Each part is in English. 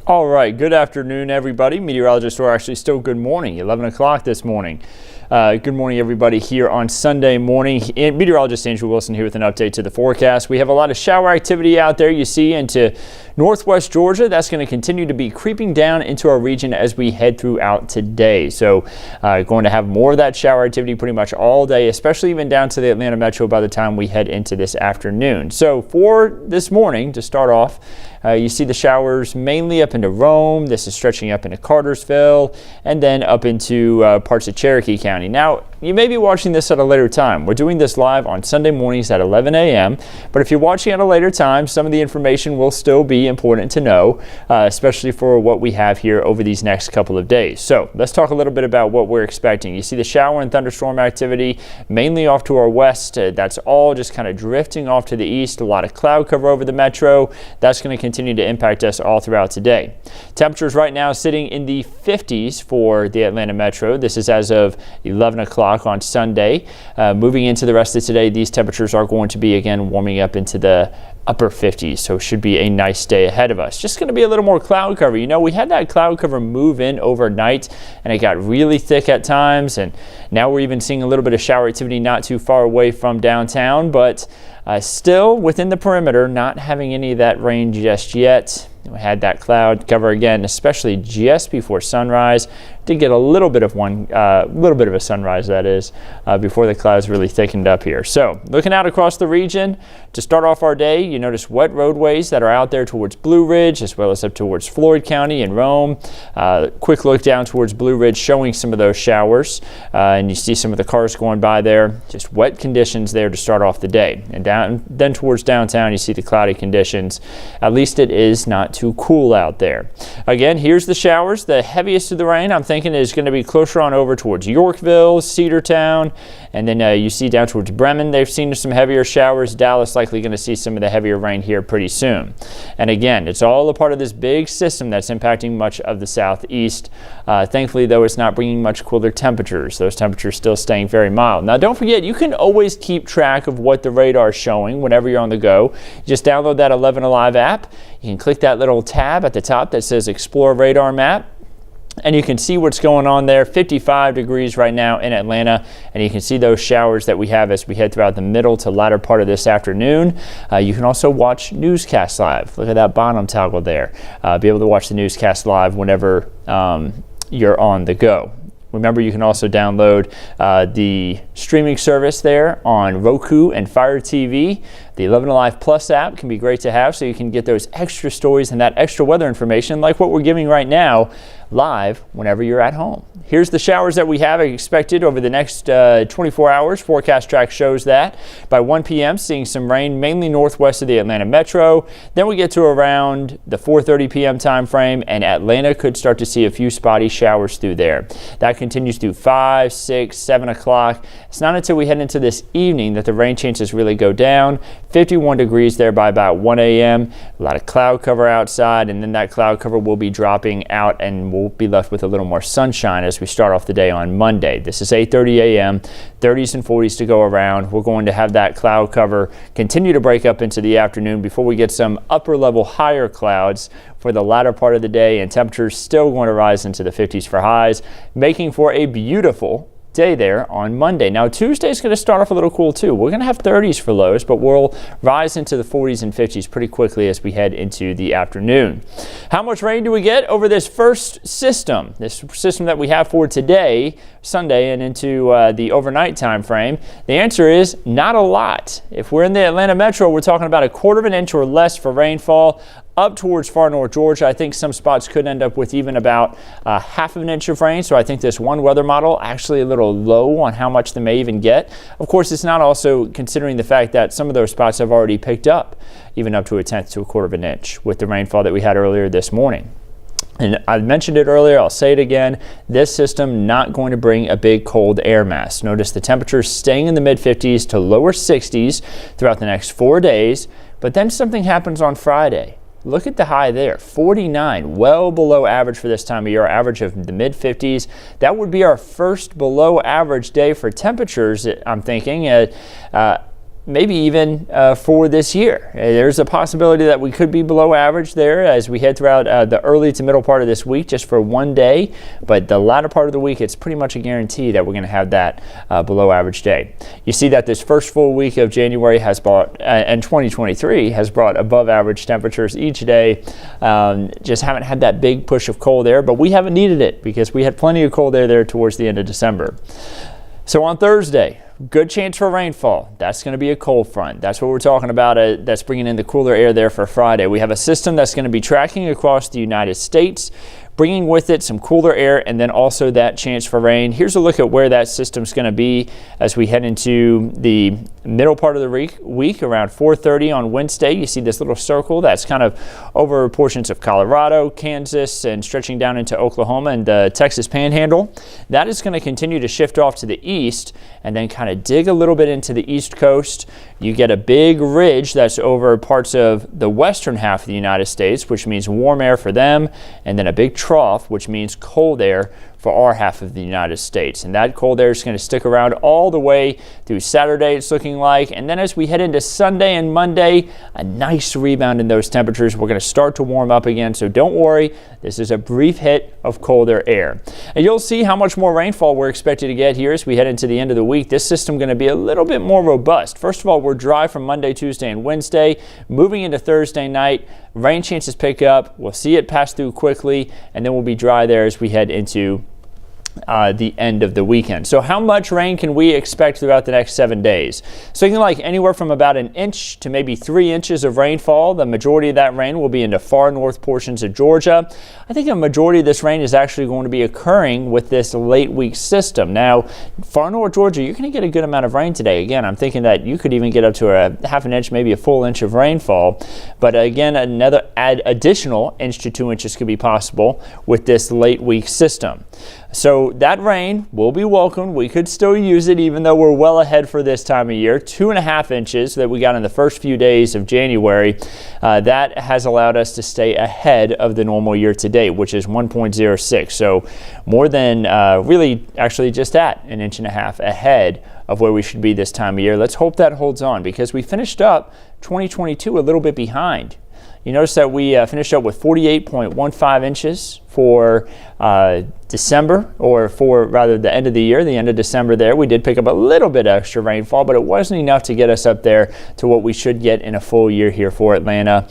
All right, good afternoon, everybody. Meteorologist, or actually still good morning, 11 o'clock this morning. Good morning, everybody, here on Sunday morning. Meteorologist Andrew Wilson here with an update to the forecast. We have a lot of shower activity out there, you see, into northwest Georgia. That's going to continue to be creeping down into our region as we head throughout today. So going to have more of that shower activity pretty much all day, especially even down to the Atlanta metro by the time we head into this afternoon. So for this morning, to start off, you see the showers mainly up into Rome. This is stretching up into Cartersville and then up into parts of Cherokee County. Now, you may be watching this at a later time. We're doing this live on Sunday mornings at 11 a.m. But if you're watching at a later time, some of the information will still be important to know, especially for what we have here over these next couple of days. So let's talk a little bit about what we're expecting. You see the shower and thunderstorm activity mainly off to our west. That's all just kind of drifting off to the east. A lot of cloud cover over the metro. That's going to continue to impact us all throughout today. Temperatures right now sitting in the 50s for the Atlanta metro. This is as of 11 o'clock on Sunday. Moving into the rest of today, these temperatures are going to be again warming up into the upper 50s, so should be a nice day ahead of us. Just going to be a little more cloud cover. You know, we had that cloud cover move in overnight and it got really thick at times, and now we're even seeing a little bit of shower activity not too far away from downtown, but still within the perimeter, not having any of that rain just yet. We had that cloud cover again, especially just before sunrise. Did get a little bit of a sunrise, that is, before the clouds really thickened up here. So looking out across the region to start off our day, you notice wet roadways that are out there towards Blue Ridge as well as up towards Floyd County and Rome. Quick look down towards Blue Ridge showing some of those showers, and you see some of the cars going by there. Just wet conditions there to start off the day. And then towards downtown, you see the cloudy conditions. At least it is not too cool out there. Again, here's the showers. The heaviest of the rain, I'm thinking, is going to be closer on over towards Yorkville, Cedartown, and then you see down towards Bremen. They've seen some heavier showers. Dallas likely going to see some of the heavier rain here pretty soon. And again, it's all a part of this big system that's impacting much of the southeast. Thankfully, though, it's not bringing much cooler temperatures. Those temperatures still staying very mild. Now, don't forget, you can always keep track of what the radar is showing whenever you're on the go. Just download that 11 Alive app. You can click that little tab at the top that says Explore Radar Map, and you can see what's going on there. 55 degrees right now in Atlanta, and you can see those showers that we have as we head throughout the middle to latter part of this afternoon. You can also watch newscasts live. Look at that bottom toggle there. Be able to watch the newscast live whenever you're on the go. Remember, you can also download the streaming service there on Roku and Fire TV. The 11 Alive Plus app can be great to have, so you can get those extra stories and that extra weather information like what we're giving right now live whenever you're at home. Here's the showers that we have expected over the next 24 hours. Forecast track shows that. By 1 p.m., seeing some rain mainly northwest of the Atlanta metro. Then we get to around the 4:30 p.m. time frame, and Atlanta could start to see a few spotty showers through there. That continues through 5, 6, 7 o'clock. It's not until we head into this evening that the rain chances really go down. 51 degrees there by about 1 a.m. A lot of cloud cover outside, and then that cloud cover will be dropping out, and we'll be left with a little more sunshine as we start off the day on Monday. This is 8:30 a.m., 30s and 40s to go around. We're going to have that cloud cover continue to break up into the afternoon before we get some upper level higher clouds for the latter part of the day, and temperatures still going to rise into the 50s for highs, making for a beautiful day there on Monday. Now, Tuesday is going to start off a little cool too. We're going to have 30s for lows, but we'll rise into the 40s and 50s pretty quickly as we head into the afternoon. How much rain do we get over this first system? This system that we have for today, Sunday, and into the overnight time frame? The answer is not a lot. If we're in the Atlanta metro, we're talking about 1/4 of an inch or less for rainfall. Up towards far north Georgia, I think some spots could end up with even about 1/2 of an inch of rain. So I think this one weather model actually a little low on how much they may even get. Of course, it's not also considering the fact that some of those spots have already picked up even up to 1/10 to 1/4 of an inch with the rainfall that we had earlier this morning. And I mentioned it earlier, I'll say it again, this system not going to bring a big cold air mass. Notice the temperatures staying in the mid-50s to lower 60s throughout the next 4 days, but then something happens on Friday. Look at the high there, 49, well below average for this time of year, average of the mid-50s. That would be our first below average day for temperatures, I'm thinking. maybe even for this year. There's a possibility that we could be below average there as we head throughout the early to middle part of this week just for one day, but the latter part of the week it's pretty much a guarantee that we're going to have that below average day. You see that this first full week of January has brought, and 2023 has brought above average temperatures each day. Just haven't had that big push of cold air, but we haven't needed it because we had plenty of cold air there towards the end of December. So on Thursday, good chance for rainfall. That's going to be a cold front. That's what we're talking about. That's bringing in the cooler air there for Friday. We have a system that's going to be tracking across the United States, bringing with it some cooler air and then also that chance for rain. Here's a look at where that system's going to be as we head into the middle part of the week around 4:30 on Wednesday. You see this little circle that's kind of over portions of Colorado, Kansas, and stretching down into Oklahoma and the Texas Panhandle. That is going to continue to shift off to the east and then kind of dig a little bit into the east coast. You get a big ridge that's over parts of the western half of the United States, which means warm air for them, and then a big trough, which means cold air for our half of the United States. And that cold air is going to stick around all the way through Saturday, it's looking like. And then as we head into Sunday and Monday, a nice rebound in those temperatures. We're going to start to warm up again, so don't worry. This is a brief hit of colder air. And you'll see how much more rainfall we're expected to get here as we head into the end of the week. This system going to be a little bit more robust. First of all, we're dry from Monday, Tuesday, and Wednesday. Moving into Thursday night, rain chances pick up. We'll see it pass through quickly, and then we'll be dry there as we head into the end of the weekend. So how much rain can we expect throughout the next 7 days? So looking like anywhere from about an inch to maybe 3 inches of rainfall. The majority of that rain will be into far north portions of Georgia. I think a majority of this rain is actually going to be occurring with this late week system. Now, far north Georgia, you're going to get a good amount of rain today. Again, I'm thinking that you could even get up to a half an inch, maybe a full inch of rainfall. But again, another additional inch to 2 inches could be possible with this late week system. So that rain will be welcomed. We could still use it even though we're well ahead for this time of year. 2.5 inches that we got in the first few days of January. That has allowed us to stay ahead of the normal year to date, which is 1.06. So more than really actually just at an inch and a half ahead of where we should be this time of year. Let's hope that holds on because we finished up 2022 a little bit behind. You notice that we finished up with 48.15 inches for December, or for rather the end of the year, the end of December there. We did pick up a little bit extra rainfall, but it wasn't enough to get us up there to what we should get in a full year here for Atlanta.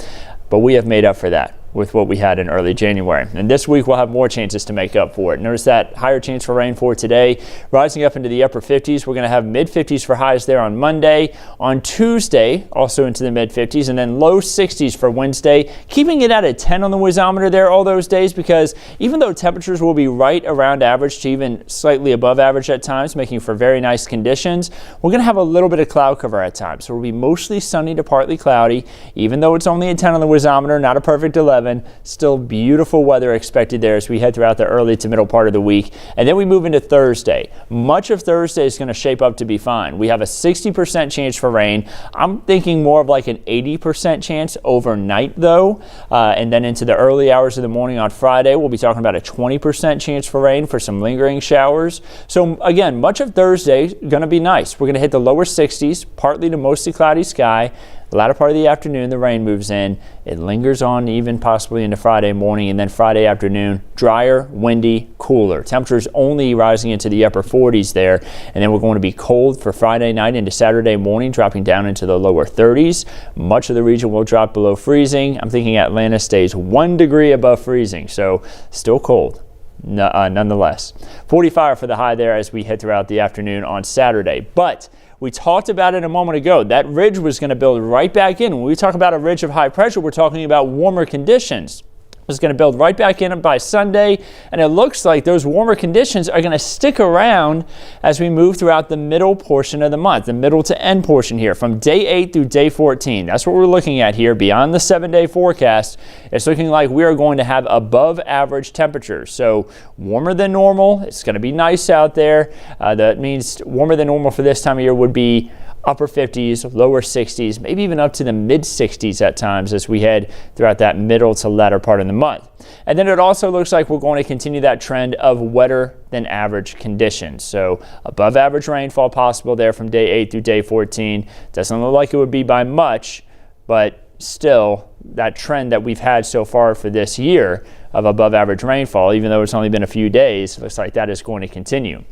But we have made up for that with what we had in early January. And this week we'll have more chances to make up for it. Notice that higher chance for rain for today, rising up into the upper 50s. We're going to have mid 50s for highs there on Monday. On Tuesday, also into the mid 50s, and then low 60s for Wednesday, keeping it at a 10 on the whizometer there all those days, because even though temperatures will be right around average to even slightly above average at times, making for very nice conditions, we're going to have a little bit of cloud cover at times. So it'll be mostly sunny to partly cloudy, even though it's only a 10 on the whizometer, not a perfect 11. Still beautiful weather expected there as we head throughout the early to middle part of the week. And then we move into Thursday. Much of Thursday is going to shape up to be fine. We have a 60% chance for rain. I'm thinking more of like an 80% chance overnight though. And then into the early hours of the morning on Friday, we'll be talking about a 20% chance for rain for some lingering showers. So again, much of Thursday is going to be nice. We're going to hit the lower 60s, partly to mostly cloudy sky. The latter part of the afternoon, the rain moves in. It lingers on even possibly into Friday morning, and then Friday afternoon, drier, windy, cooler. Temperatures only rising into the upper 40s there, and then we're going to be cold for Friday night into Saturday morning, dropping down into the lower 30s. Much of the region will drop below freezing. I'm thinking Atlanta stays 1 degree above freezing, so still cold. Nonetheless. 45 for the high there as we head throughout the afternoon on Saturday. But we talked about it a moment ago. That ridge was going to build right back in. When we talk about a ridge of high pressure, we're talking about warmer conditions. It's going to build right back in by Sunday, and it looks like those warmer conditions are going to stick around as we move throughout the middle portion of the month, the middle to end portion here, from day 8 through day 14. That's what we're looking at here. Beyond the 7-day forecast, it's looking like we are going to have above average temperatures. So warmer than normal. It's going to be nice out there. That means warmer than normal for this time of year would be upper 50s, lower 60s, maybe even up to the mid 60s at times as we head throughout that middle to latter part of the month. And then it also looks like we're going to continue that trend of wetter than average conditions. So above average rainfall possible there from day 8 through day 14. Doesn't look like it would be by much, but still that trend that we've had so far for this year of above average rainfall, even though it's only been a few days, looks like that is going to continue.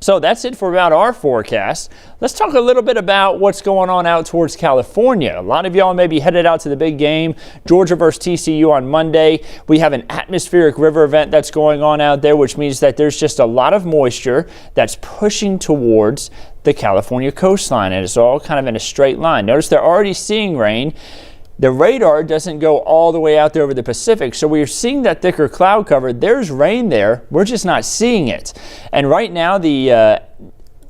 So that's it for about our forecast. Let's talk a little bit about what's going on out towards California. A lot of y'all may be headed out to the big game, Georgia versus TCU on Monday. We have an atmospheric river event that's going on out there, which means that there's just a lot of moisture that's pushing towards the California coastline, and it's all kind of in a straight line. Notice they're already seeing rain. The radar doesn't go all the way out there over the Pacific, so we're seeing that thicker cloud cover. There's rain there. We're just not seeing it. And right now, the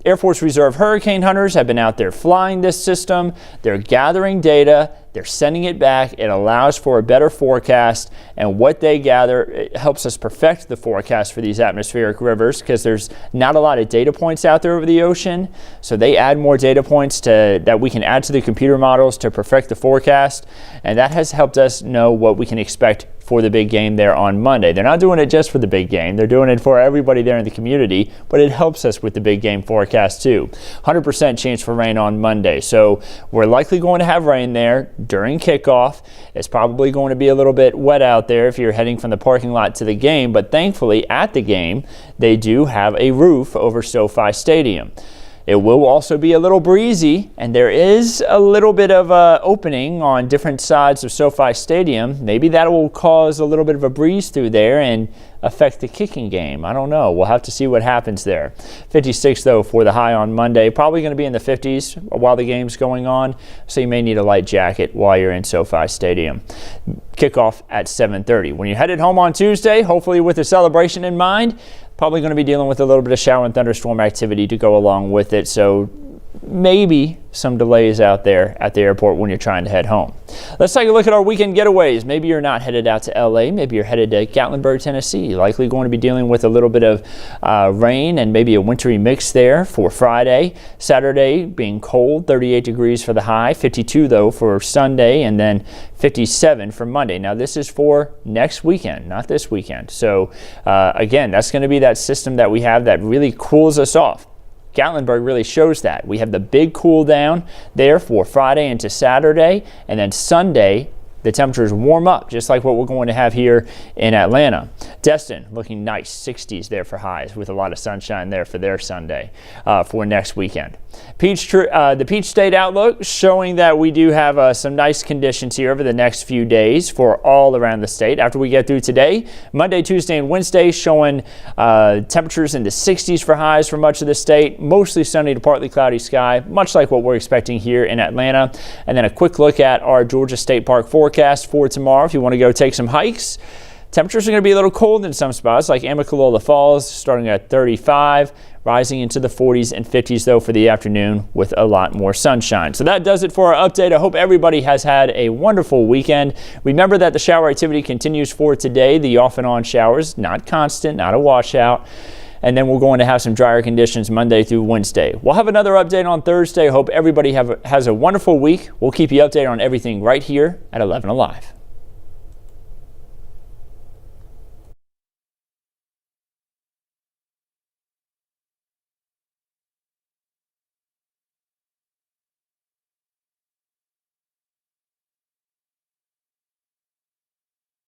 Air Force Reserve hurricane hunters have been out there flying this system. They're gathering data. They're sending it back. It allows for a better forecast, and what they gather, it helps us perfect the forecast for these atmospheric rivers because there's not a lot of data points out there over the ocean. So they add more data points that we can add to the computer models to perfect the forecast, and that has helped us know what we can expect for the big game there on Monday. They're not doing it just for the big game. They're doing it for everybody there in the community, but it helps us with the big game forecast too. 100% chance for rain on Monday. So we're likely going to have rain there during kickoff. It's probably going to be a little bit wet out there if you're heading from the parking lot to the game, but thankfully at the game, they do have a roof over SoFi Stadium. It will also be a little breezy, and there is a little bit of opening on different sides of SoFi Stadium. Maybe that will cause a little bit of a breeze through there and affect the kicking game. I don't know. We'll have to see what happens there. 56, though, for the high on Monday. Probably going to be in the 50s while the game's going on, so you may need a light jacket while you're in SoFi Stadium. Kickoff at 7:30. When you're headed home on Tuesday, hopefully with a celebration in mind, probably going to be dealing with a little bit of shower and thunderstorm activity to go along with it, so maybe some delays out there at the airport when you're trying to head home. Let's take a look at our weekend getaways. Maybe you're not headed out to LA. Maybe you're headed to Gatlinburg, Tennessee. Likely going to be dealing with a little bit of rain and maybe a wintry mix there for Friday. Saturday being cold, 38 degrees for the high, 52 though for Sunday, and then 57 for Monday. Now this is for next weekend, not this weekend. So again, that's going to be that system that we have that really cools us off. Gatlinburg really shows that. We have the big cool down there for Friday into Saturday, and then Sunday the temperatures warm up, just like what we're going to have here in Atlanta. Destin looking nice, 60s there for highs with a lot of sunshine there for their Sunday for next weekend. The Peach State outlook showing that we do have some nice conditions here over the next few days for all around the state. After we get through today, Monday, Tuesday, and Wednesday showing temperatures in the 60s for highs for much of the state. Mostly sunny to partly cloudy sky, much like what we're expecting here in Atlanta. And then a quick look at our Georgia State Park forecast for tomorrow. If you want to go take some hikes, temperatures are going to be a little cold in some spots like Amicalola Falls starting at 35, rising into the 40s and 50s though for the afternoon with a lot more sunshine. So that does it for our update. I hope everybody has had a wonderful weekend. Remember that the shower activity continues for today. The off and on showers, not constant, not a washout. And then we're going to have some drier conditions Monday through Wednesday. We'll have another update on Thursday. Hope everybody has a wonderful week. We'll keep you updated on everything right here at 11 Alive.